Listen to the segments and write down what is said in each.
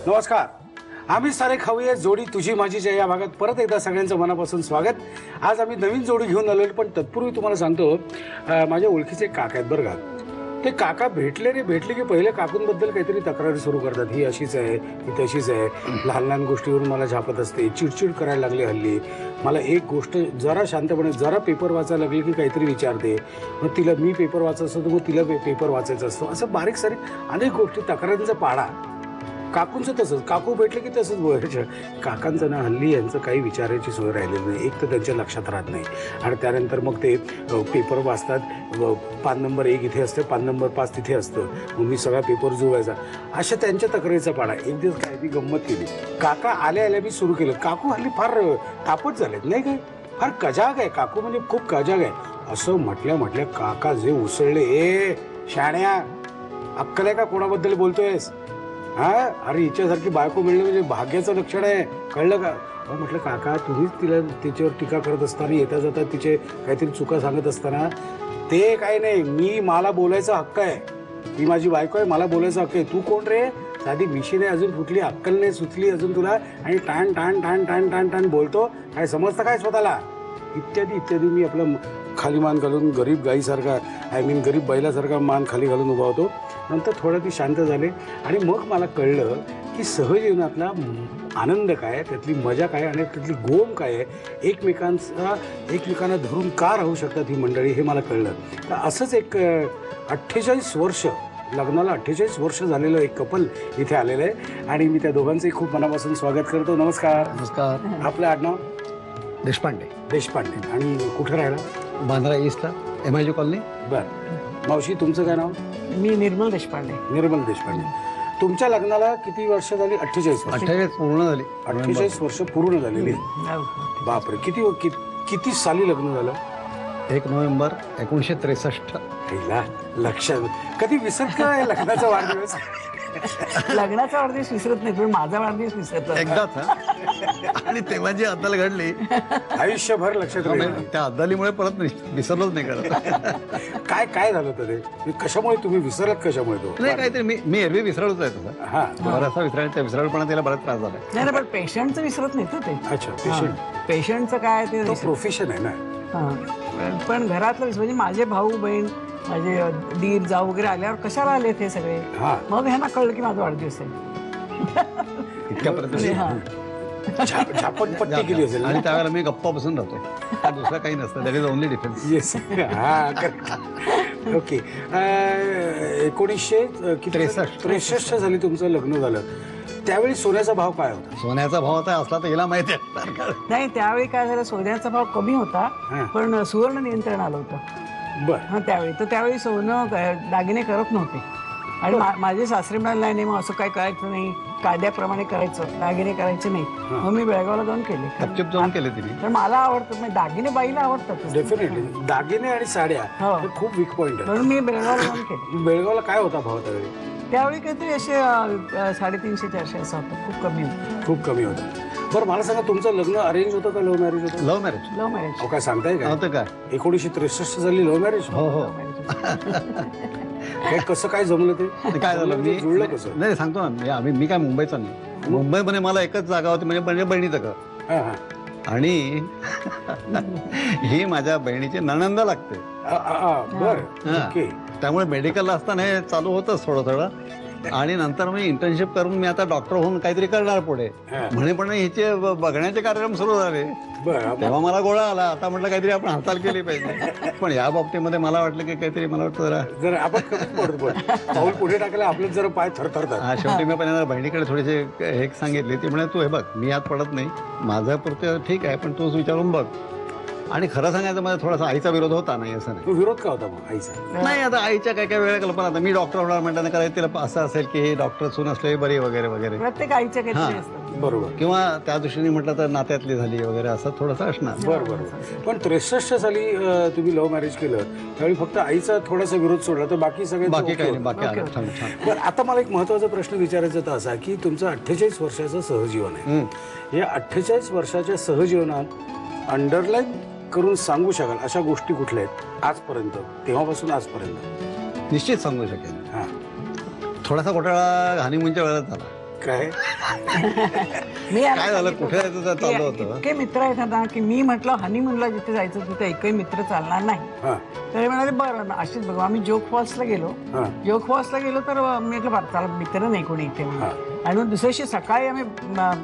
नमस्कार. आम्ही सारे खाऊया जोडी तुझी माझीच्या या भागात परत एकदा सगळ्यांचं मनापासून स्वागत. आज आम्ही नवीन जोडी घेऊन आलो, पण तत्पूर्वी तुम्हाला सांगतो माझ्या ओळखीचे काका आहेत बरं का. ते काका भेटले की पहिले काकूंबद्दल काहीतरी तक्रारी सुरू करतात. ही अशीच आहे, ही तशीच आहे, लहान लहान गोष्टीवरून मला झापत असते, चिडचिड करायला लागली हल्ली. मला एक गोष्ट जरा शांतपणे जरा पेपर वाचायला लागली की काहीतरी विचारते. मग तिला मी पेपर वाचत असतो तर मग तिला पेपर वाचायचा असतो. असं बारीक सारीक अनेक गोष्टी तक्रारींचा पाडा. काकूंचं तसंच, काकू भेटले की तसंच बोलायचं. काकांचं ना हल्ली यांचं काही विचारायची सोय राहिलेली नाही. एक तर त्यांच्या लक्षात राहत नाही आणि त्यानंतर मग ते पेपर वाचतात. 5 नंबर 1 इथे असते, 5 नंबर 5 तिथे असतं. मग मी सगळा पेपर जुळवायचा. अशा त्यांच्या तक्रारीचा पाडा. एक दिवस काय ती गंमत केली. काका आल्या मी सुरू केलं. काकू हल्ली फार तापट झालेत नाही काय, फार कजाग आहे काकू, म्हणजे खूप कजाग आहे. असं म्हटल्या काका जे उसळले, ए शाण्या अक्कल आहे का कोणाबद्दल बोलतोयस? हा, अरे हिच्यासारखी बायको मिळणं म्हणजे भाग्याचं लक्षण आहे, कळलं का? म्हटलं काका तुम्हीच तिला तिच्यावर टीका करत असताना, येता जाता तिचे काहीतरी चुका सांगत असताना, ते काय नाही, मला बोलायचा हक्क आहे. ती माझी बायको आहे, मला बोलायचा हक्क आहे. तू कोण रे? साधी मिशीने अजून फुटली, अक्कल नाही सुचली अजून तुला, आणि टाण टाण टाण टाण टाण टाण बोलतो. काय समजतं काय स्वतःला? इत्यादी इत्यादी. मी आपलं खाली मान घालून गरीब गाईसारखा, गरीब बैलासारखा मान खाली घालून उभा होतो. नंतर थोडं ती शांत झाले आणि मग मला कळलं की सहजीवनातला आनंद काय, त्यातली मजा काय आणि त्यातली गोम काय आहे, एकमेकांना धरून का राहू शकतात ही मंडळी, हे मला कळलं. तर असंच एक 48 वर्ष, लग्नाला 48 वर्ष झालेलं एक कपल इथे आलेलं आहे आणि मी त्या दोघांचंही खूप मनापासून स्वागत करतो. नमस्कार. नमस्कार. आपलं आडनाव? देशपांडे. आणि कुठं राहिला? बांद्रा ईस्टला, MIG कॉलनी. बरं. मावशी तुमचं काय नाव? मी निर्मल देशपांडे. निर्मल देशपांडे. तुमच्या लग्नाला किती वर्ष झाली? 48 वर्ष. 48 पूर्ण झाली. 48 वर्ष पूर्ण झालेली. बापरे. किती साली लग्न झालं? 1 नोव्हेंबर 1963. लक्षात कधी विसरत का लग्नाचा वाढदिवस? लग्नाचा वाढदिवस विसरत नाही, पण माझा वाढदिवस विसरत एकदाच. आणि तेव्हा जी अद्दल घडली आयुष्यभर लक्षात राहील. त्या अद्दलीमुळे परत विसरलोच नाही करत. काय झालं होतं ते? कशामुळे तुम्ही विसरत? कशामुळे तो? नाही, काहीतरी मी एरवी विसरलोच आहे तसं. हा, बराचसा विसरायला त्याला बराच त्रास झाला. नाही, पण पेशंटचं विसरत नाही ना ते. अच्छा, पेशंटचं काय ते प्रोफेशन आहे ना. पण घरातलं म्हणजे माझे भाऊ बहीण, माझे दीर जाऊ वगैरे आल्यावर कशाला आले ते सगळे, मग ह्यांना कळलं की माझा वाढदिवस आहे. इतक्यापर्यंत झापटपट्टी केली असेल. आणि त्यावेळेला मी गप्पा बसून राहतो, दुसरं काही नसतं. That is only difference. Yes. Okay. 1963 झाली तुमचं लग्न झालं. त्यावेळी सोन्याचा भाव काय होता? सोन्याचा भाव आता असला तर याला माहिती आहे. नाही, त्यावेळी काय झालं, सोन्याचा भाव कमी होता, पण सुवर्ण नियंत्रण आलं होतं. बरं. त्यावेळी सोनं दागिने करत नव्हते. आणि माझे सासरे म्हणाले नाही, मग असं काय करायचं नाही, कायद्याप्रमाणे करायचं, दागिने करायचे नाही. मग मी बेळगावला जाऊन केले. तिने. तर मला आवडतं, म्हणजे दागिने बाईला आवडतात. डेफिनेटली दागिने आणि साड्या खूप वीक पॉइंट आहे. म्हणून मी बेळगावला जाऊन केले. बेळगावला काय होता भाव त्यावेळी? त्यावेळी काहीतरी असे 350-400 असं होतं. खूप कमी होता. बरं, मला सांगा, तुमचं लग्न अरेंज होतं का लव्ह मॅरेज होतं? Love marriage. काय सांगताय का? 1963 झाली लव्ह मॅरेज? हो. कसं काय जमलं ते? काय झालं, मी जुळलं कसं? नाही सांगतो ना. मी काय मुंबईचा नाही. मुंबईमध्ये मला एकच जागा होती, म्हणजे बहिणीचं घर. आणि ही माझ्या बहिणीची नणंद लागते. बरं. त्यामुळे मेडिकलला असताना हे चालू होतंच थोडं. आणि नंतर मी इंटर्नशिप करून मी आता डॉक्टर होऊन काहीतरी करणार पुढे म्हणे, पण हिचे बघण्याचे कार्यक्रम सुरू झाले. तेव्हा मला गोळा आला. आता म्हटलं काहीतरी आपण हालचाल केली पाहिजे. पण या बाबतीमध्ये मला वाटलं की काहीतरी, मला वाटतं जरा आपण पाऊल पुढे टाकलं, आपलं जरा पाय थरथरतात. शेवटी मी पण बहिणीकडे थोडीशी एक सांगितली. ती म्हणे, तू हे बघ, मी यात पडत नाही, माझं पुरतं ठीक आहे, पण तूच विचारून बघ. आणि खरं सांगायचं, मला थोडासा आईचा विरोध होता. नाही असं नाही. विरोध का होता मग आईचा? नाही, आता आईच्या काय काय वेगळ्या कल्पना. आता मी डॉक्टर होणार म्हणताना करायचं, तिला असं असेल की हे डॉक्टर सून असले बरी वगैरे वगैरे. प्रत्येक आईच्या काहीतरी असतं. बरोबर. किंवा त्या दृष्टीने म्हटलं तर नात्यातली झाली वगैरे, असं थोडंसं असणार. बरोबर. पण 63 साली तुम्ही लव्ह मॅरेज केलं, त्यावेळी फक्त आईचा थोडासा विरोध सोडला तर बाकी सगळे बाकी काही नाही. बाकी आलं छान. पण आता मला एक महत्वाचा प्रश्न विचारायचा तर असा की तुमचं 48 वर्षाचं सहजीवन आहे. या 48 वर्षाच्या सहजीवनात अंडरलाईन करून सांगू शकाल अशा गोष्टी कुठल्या आहेत आजपर्यंत, तेव्हापासून आजपर्यंत? निश्चित सांगू शकेल. थोडासा घोटाळा हनीमूनच्या वेळेला झाला. काय मी याला काय झालं, सांगितलं कुठे जायचं होतं चाललं की होतं? इतके मित्र आहेत ना की मी म्हटलं हनीमूनला जिथे जायचं तिथे एकही मित्र चालणार नाही. हा तर म्हणाले बरं ना अशीच बघू. आम्ही जोग फॉल्सला गेलो. हा जोग फॉल्सला गेलो तर मी म्हटलं बरं चला मित्र नाही कोणी इथे म्हणून. आणि मग दुसऱ्या दिवशी सकाळी आम्ही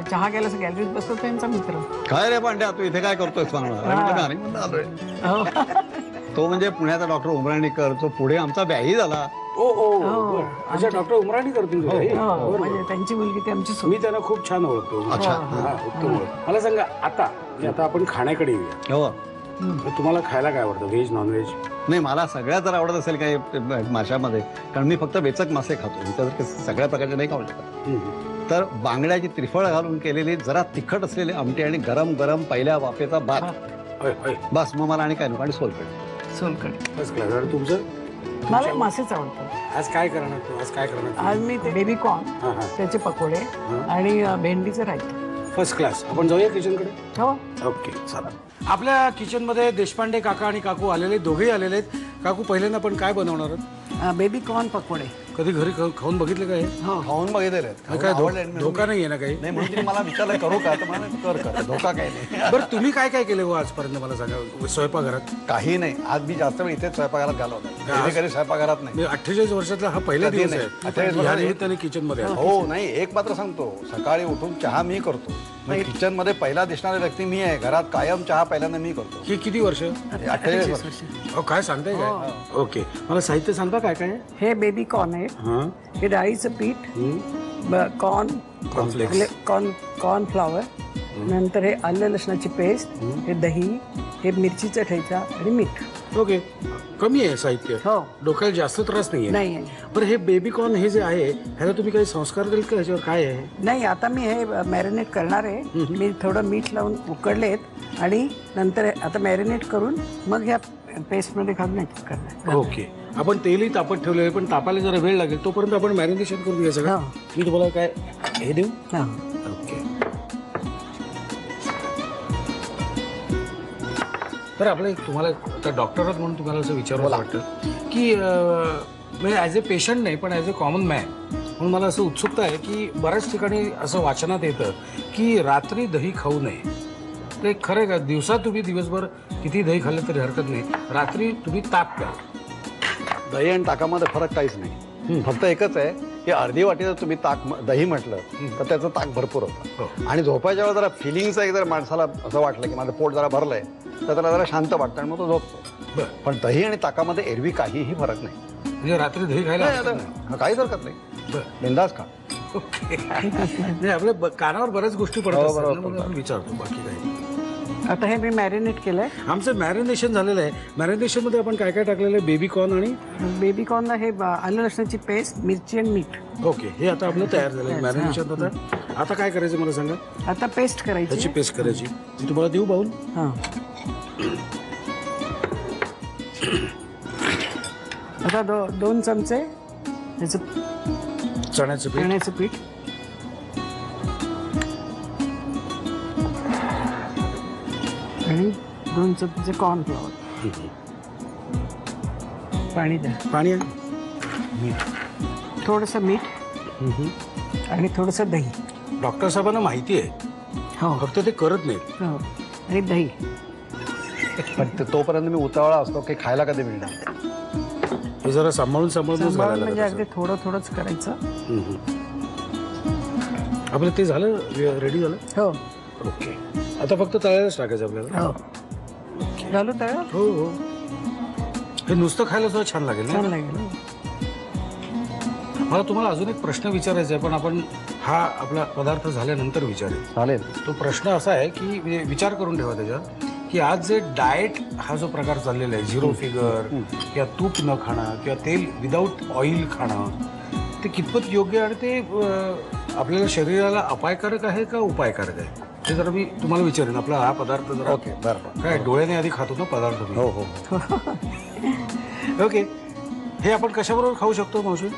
चहा घ्यायला गॅलरीत बसलो त्यांचा मित्र. काय रे पांड्या, तू इथे काय करतोय आलोय. हो. तो म्हणजे पुण्याचा डॉक्टर उमराणीकर, जो पुढे आमचा व्याही झाला. ओ ओ बरं. अच्छा डॉक्टर उमराणी करतील हो, म्हणजे त्यांची मुलगी ती आमची मी त्यांना खूप छान ओळखतो. अच्छा. हा, उत्तम ओळख. मला सांगा आता आपण खाण्याकडे येऊया. हो. तुम्हाला खायला काय आवडतं, व्हेज नॉन व्हेज? नाही, मला सगळ्यात जर आवडत असेल काही माशामध्ये, कारण मी फक्त वेचक मासे खातो, इतर सगळ्या प्रकारचे नाही खाऊ शकत. तर बांगड्याची त्रिफळ घालून केलेली जरा तिखट असलेली आमटी आणि गरम गरम पहिल्या वाफेचा भात, बस मग मला आणि काय नको. आणि सोलकढी. बस क्लास. आणि तुमचं? मला मासेच आवडतात. आज काय करणार तू? आज काय करणार? आज मी ते बेबी कॉर्न, हा हा त्याचे पकोडे आणि भेंडीचं रायतं. First class. आपण जाऊया किचनकडे. हो. ओके चला. आपल्या किचनमध्ये देशपांडे काका आणि काकू आलेले, दोघेही आलेले आहेत. काकू पहिल्यांदा आपण काय बनवणार आहोत? बेबी कॉर्न पकोडे. कधी घरी खाऊन बघितलं काय? खाऊन बघितलेले काय धोका नाही आहे ना काही? नाही, म्हणून मला विचारलं करू का, तर मला कर धोका काही नाही. बरं तुम्ही काय काय केलं हो आजपर्यंत मला सांगा स्वयंपाकघरात? काही नाही, आज मी जास्त वेळ इथेच स्वयंपाकघरात घालवला, कधी स्वयंपाकघरात नाही. 48 वर्षातला हा पहिला कधी दिवस नाही. आहे 48 या निमित्ताने किचन मध्ये आलो. हो, नाही, एक मात्र सांगतो, सकाळी उठून चहा मी करतो. किचन मध्ये पहिला दिसणारी व्यक्ती मी आहे. घरात कायम चहा पहिल्यांदा मी करतो. हे किती वर्ष? 48 वर्ष. अहो काय सांगताय काय? ओके, मला साहित्य सांगता काय काय आहे? हे बेबी कॉर्न आहे. हा हे डाळीचं पीठ, कॉर्नफ्लेक्स, कॉर्नफ्लॉवर, नंतर हे आलं लसणाची पेस्ट, हे दही, हे मिरचीचा ठेचा आणि मीठ. ओके, कमी आहे साहित्य. हो. डोक्याला जास्त त्रास नाहीये. नाही बरं हे बेबी कॉर्न हे जे आहे ह्याला तुम्ही काही संस्कार देईल का? ह्याच्यावर काय आहे? नाही, आता मी हे मॅरिनेट करणार आहे. मी थोडं मीठ लावून उकडलेत आणि नंतर आता मॅरिनेट करून मग ह्या पेस्टमध्ये घालून करणार. ओके, आपण तेलही तापत ठेवलेलं पण तापायला जरा वेळ लागेल, तोपर्यंत आपण मॅरिनेशन करून घ्या सगळं. मी तुम्हाला काय हे देऊ? ओके. तर आपलं तुम्हाला आता डॉक्टरच म्हणून तुम्हाला असं विचारावं वाटतं की म्हणजे ॲज ए पेशंट नाही पण ॲज अ कॉमन मॅन म्हणून मला असं उत्सुकता आहे की बऱ्याच ठिकाणी असं वाचनात येतं की रात्री दही खाऊ नये. ते खरं आहे का? दिवसात तुम्ही दिवसभर किती दही खाल्लं तरी हरकत नाही, रात्री तुम्ही ताक प्या. दही आणि ताकामध्ये फरक काहीच नाही, फक्त एकच आहे की अर्धी वाटी जर तुम्ही दही म्हटलं तर त्याचं ताक भरपूर होतं. आणि झोपायच्या वेळेला जरा फिलिंगचं एक जर माणसाला असं वाटलं की माझं पोट जरा भरलंय तर त्याला जरा शांत वाटतं आणि मग तो झोपतो. पण दही आणि ताकामध्ये एरवी काहीही फरक नाही. म्हणजे रात्री दही खायला काहीच हरकत नाही, बिंदास खा. आपल्या कानावर बऱ्याच गोष्टी पडतात, विचारतो बाकी काही. आता हे मी मॅरिनेट केलंय. आमचं मॅरिनेशन झालेलं आहे. मॅरिनेशन मध्ये आपण काय काय टाकलेलं आहे? बेबी कॉर्न आणि बेबी कॉर्नला हे आलं लसणाची पेस्ट, मिरची आणि मीठ. ओके, हे आता आपलं तयार झालं मॅरिनेशन. आता काय करायचं मला सांगा? आता पेस्ट करायची. त्याची पेस्ट करायची. मी तुम्हाला देऊ बाऊल? हां. आता 2 चमचे त्याचं चण्याचं पीठ आणि 2 चमचे कॉर्नफ्लॉवर. पाणी द्या. पाणी थोडंसं मीठ आणि थोडंसं दही. डॉक्टर साहेबांना माहिती आहे, हो, फक्त ते करत नाहीत. हो, आणि दही. पण तोपर्यंत मी उतावळा असतो की खायला कधी मिळणार. हे जरा सांभाळून म्हणजे अगदी थोडंच करायचं. आपलं ते झालं, रेडी झालं. हो. ओके, आता फक्त तळायलाच टाकायचं आपल्याला. हो, घालू तळा. हो हो, हे नुसतं खायला सुद्धा छान लागेल. छान लागेल. मला तुम्हाला अजून एक प्रश्न विचारायचा आहे, पण आपण हा आपला पदार्थ झाल्यानंतर विचारेल. चालेल. तो प्रश्न असा आहे की विचार करून ठेवा त्याच्यात की आज जे डाएट हा जो प्रकार चाललेला आहे, 0 फिगर किंवा तूप न खाणं किंवा तेल विदाऊट ऑइल खाणं, ते कितपत योग्य आणि ते आपल्याला शरीराला अपायकारक आहे का उपायकारक आहे, ते जरा मी तुम्हाला विचारेन. आपला हा पदार्थ जरा ओके, बरं. काय डोळ्याने आधी खातो ना पदार्थ. हो हो. ओके, हे आपण कशाबरोबर खाऊ शकतो मावशी?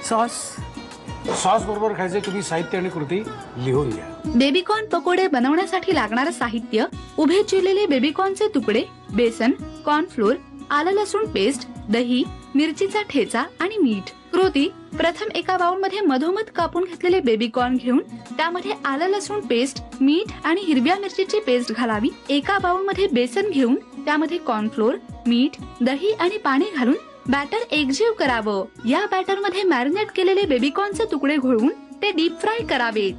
सॉस बरोबर खायचे. तुम्ही साहित्य आणि कृती लिहून घ्या. बेबीकॉर्न पकोडे बनवण्यासाठी लागणारं साहित्य: उभे चिरलेले बेबीकॉर्नचे तुकडे, बेसन, कॉर्नफ्लोर, आलं लसूण पेस्ट, दही, मिरचीचा ठेचा आणि मीठ. कृती: प्रथम एका बाउलमध्ये मधोमध कापून घेतलेले बेबीकॉर्न घेऊन त्यामध्ये आलं लसूण पेस्ट, मीठ आणि हिरव्या मिरचीची पेस्ट घालावी. एका बाउलमध्ये बेसन घेऊन त्यामध्ये कॉर्नफ्लोअर, मीठ, दही आणि पाणी घालून बॅटर एकजीव करावं. या बॅटर मध्ये मॅरिनेट केलेले बेबीकॉर्नचे तुकडे घोळवून ते डीप फ्राय करावेत.